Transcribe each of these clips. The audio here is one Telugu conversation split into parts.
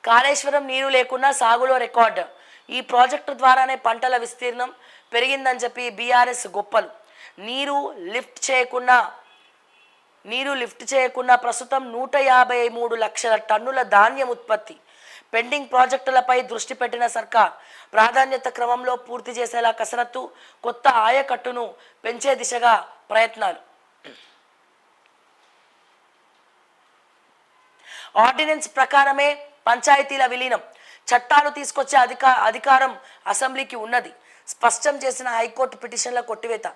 కాళేశ్వరం నీరు లేకున్నా సాగులో రికార్డు. ఈ ప్రాజెక్టు ద్వారానే పంటల విస్తీర్ణం పెరిగిందని చెప్పి బీఆర్ఎస్ గొప్పలు. నీరు లిఫ్ట్ చేయకున్నా ప్రస్తుతం 153 లక్షల టన్నుల ధాన్యం ఉత్పత్తి. పెండింగ్ ప్రాజెక్టులపై దృష్టి పెట్టిన సర్కార్ ప్రాధాన్యత క్రమంలో పూర్తి చేసేలా కసరత్తు. కొత్త ఆయకట్టును పెంచే దిశగా ప్రయత్నాలు. ఆర్డినెన్స్ ప్రకారమే పంచాయతీల విలీనం. చట్టాలు తీసుకొచ్చే అధికారం అసెంబ్లీకి ఉన్నది స్పష్టం చేసిన హైకోర్టు పిటిషన్ల కొట్టివేత.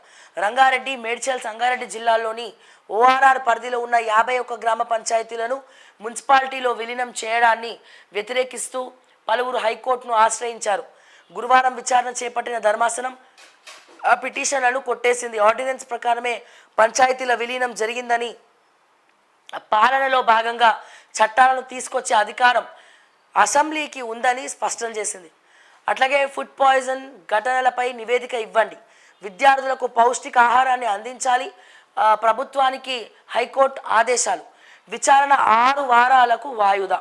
రంగారెడ్డి, మేడ్చల్, సంగారెడ్డి జిల్లాల్లోని ఓఆర్ఆర్ పరిధిలో ఉన్న 51 గ్రామ పంచాయతీలను మున్సిపాలిటీలో విలీనం చేయడాన్ని వ్యతిరేకిస్తూ పలువురు హైకోర్టును ఆశ్రయించారు. గురువారం విచారణ చేపట్టిన ధర్మాసనం ఆ పిటిషన్లను కొట్టేసింది. ఆర్డినెన్స్ ప్రకారమే పంచాయతీల విలీనం జరిగిందని, పాలనలో భాగంగా చట్టాలను తీసుకొచ్చే అధికారం అసెంబ్లీకి ఉందని స్పష్టం చేసింది. అట్లాగే ఫుడ్ పాయిజన్ ఘటనలపై నివేదిక ఇవ్వండి. విద్యార్థులకు పౌష్టిక ఆహారాన్ని అందించాలి. ప్రభుత్వానికి హైకోర్టు ఆదేశాలు. విచారణ 6 వారాలకు వాయిదా.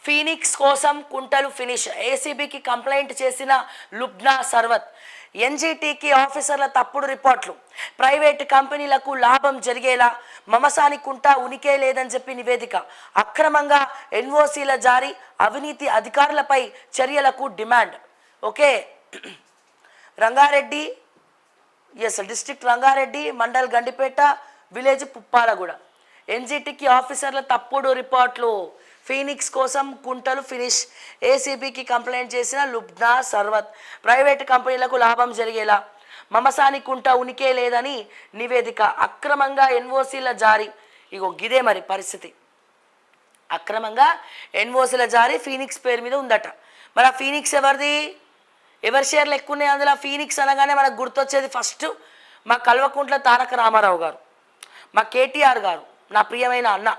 ఫీనిక్స్ కోసం కుంటలు ఫినిష్. ఏసీబీకి కంప్లైంట్ చేసిన లుబ్నా సర్వత్. ఎన్జీటీకి ఆఫీసర్ల తప్పుడు రిపోర్ట్లు. ప్రైవేటు కంపెనీలకు లాభం జరిగేలా మమసాని కుంట ఉనికే లేదని చెప్పి నివేదిక. అక్రమంగా ఎన్ఓసీల జారీ, అవినీతి అధికారులపై చర్యలకు demand. Okay, Rangareddy district Rangareddy, mandal Gandipet, village Puppalaguda. ఎన్జీటీకి ఆఫీసర్ల తప్పుడు రిపోర్ట్లు. ఫీనిక్స్ కోసం కుంటలు ఫినిష్. ఏసీబీకి కంప్లైంట్ చేసిన లుబ్నా సర్వత్. ప్రైవేటు కంపెనీలకు లాభం జరిగేలా మమసాని కుంట ఉనికే లేదని నివేదిక. అక్రమంగా ఎన్ఓసీల జారీ. ఇగో గిదే మరి పరిస్థితి. అక్రమంగా ఎన్ఓసీల జారీ ఫీనిక్స్ పేరు మీద ఉందట. మరి ఆ ఫీనిక్స్ ఎవరిది? ఎవరి షేర్లు ఎక్కువ ఉన్నాయి అందులో? ఫీనిక్స్ అనగానే మనకు గుర్తొచ్చేది ఫస్ట్ మా కల్వకుంట్ల తారక రామారావు గారు, మా కేటీఆర్ గారు, నా ప్రియమైన అన్న.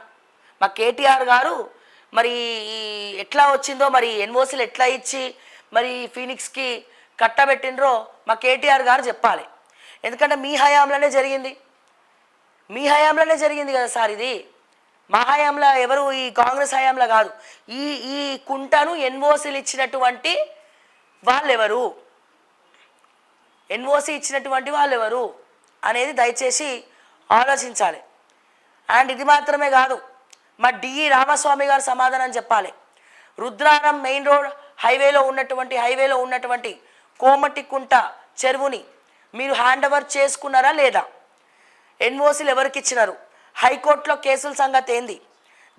మా కేటీఆర్ గారు మరి ఎట్లా వచ్చిందో, మరి ఎన్ఓసీలు ఎట్లా ఇచ్చి మరి ఫీనిక్స్కి కట్టబెట్టినరో మా కేటీఆర్ గారు చెప్పాలి. ఎందుకంటే మీ హయాంలోనే జరిగింది. మీ హయాంలోనే జరిగింది కదా సార్ ఇది. మా హయాంలో ఎవరు? ఈ కాంగ్రెస్ హయాంలో కాదు. ఈ కుంటను ఎన్ఓసీలు ఇచ్చినటువంటి వాళ్ళెవరు, ఎన్ఓసీ ఇచ్చినటువంటి వాళ్ళు ఎవరు అనేది దయచేసి ఆలోచించాలి. అండ్ ఇది మాత్రమే కాదు, మా డిఈ రామస్వామి గారు సమాధానం చెప్పాలి. రుద్రారం మెయిన్ రోడ్ హైవేలో ఉన్నటువంటి కోమటికుంట చెరువుని మీరు హ్యాండ్ ఓవర్ చేసుకున్నారా లేదా? ఎన్ఓసీలు ఎవరికి ఇచ్చినారు? హైకోర్టులో కేసుల సంగతి ఏంది?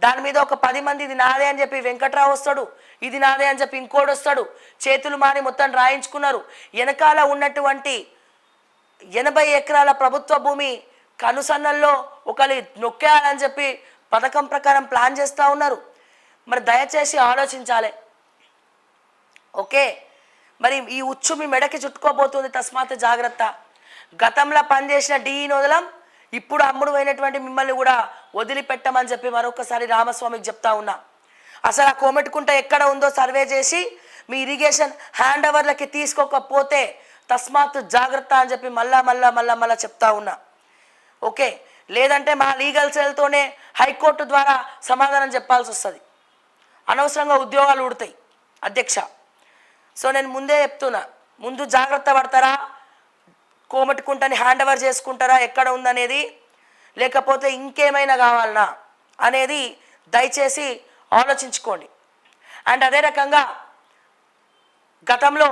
దాని మీద ఒక 10 మంది ఇది నాదే అని చెప్పి వెంకట్రావు వస్తాడు, ఇది నాదే అని చెప్పి ఇంకోటి వస్తాడు, చేతులు మారి మొత్తం రాయించుకున్నారు. వెనకాల ఉన్నటువంటి 80 ఎకరాల ప్రభుత్వ భూమి కనుసన్నల్లో ఒకరి నొక్కేయాలని చెప్పి పథకం ప్రకారం ప్లాన్ చేస్తూ ఉన్నారు. మరి దయచేసి ఆలోచించాలి. ఓకే, మరి ఈ ఉచ్చు మీ మెడకి చుట్టుకోబోతుంది, తస్మాత్ జాగ్రత్త. గతంలో పనిచేసిన డిఈని వదలం, ఇప్పుడు అమ్ముడు అయినటువంటి మిమ్మల్ని కూడా వదిలిపెట్టమని చెప్పి మరొకసారి రామస్వామికి చెప్తా ఉన్నా. అసలు ఆ కోమటికుంట ఎక్కడ ఉందో సర్వే చేసి మీ ఇరిగేషన్ హ్యాండ్ ఓవర్లకి తీసుకోకపోతే తస్మాత్ జాగ్రత్త అని చెప్పి మళ్ళా చెప్తా ఉన్నా. ఓకే, లేదంటే మా లీగల్ సెల్తోనే హైకోర్టు ద్వారా సమాధానం చెప్పాల్సి వస్తుంది. అనవసరంగా ఉద్యోగాలు ఊడతాయి అధ్యక్ష. సో నేను ముందే చెప్తున్నా, ముందు జాగ్రత్త పడతారా, కోమటికుంటని హ్యాండ్ ఓవర్ చేసుకుంటారా ఎక్కడ ఉందనేది, లేకపోతే ఇంకేమైనా కావాలనా అనేది దయచేసి ఆలోచించుకోండి. అండ్ అదే రకంగా గతంలో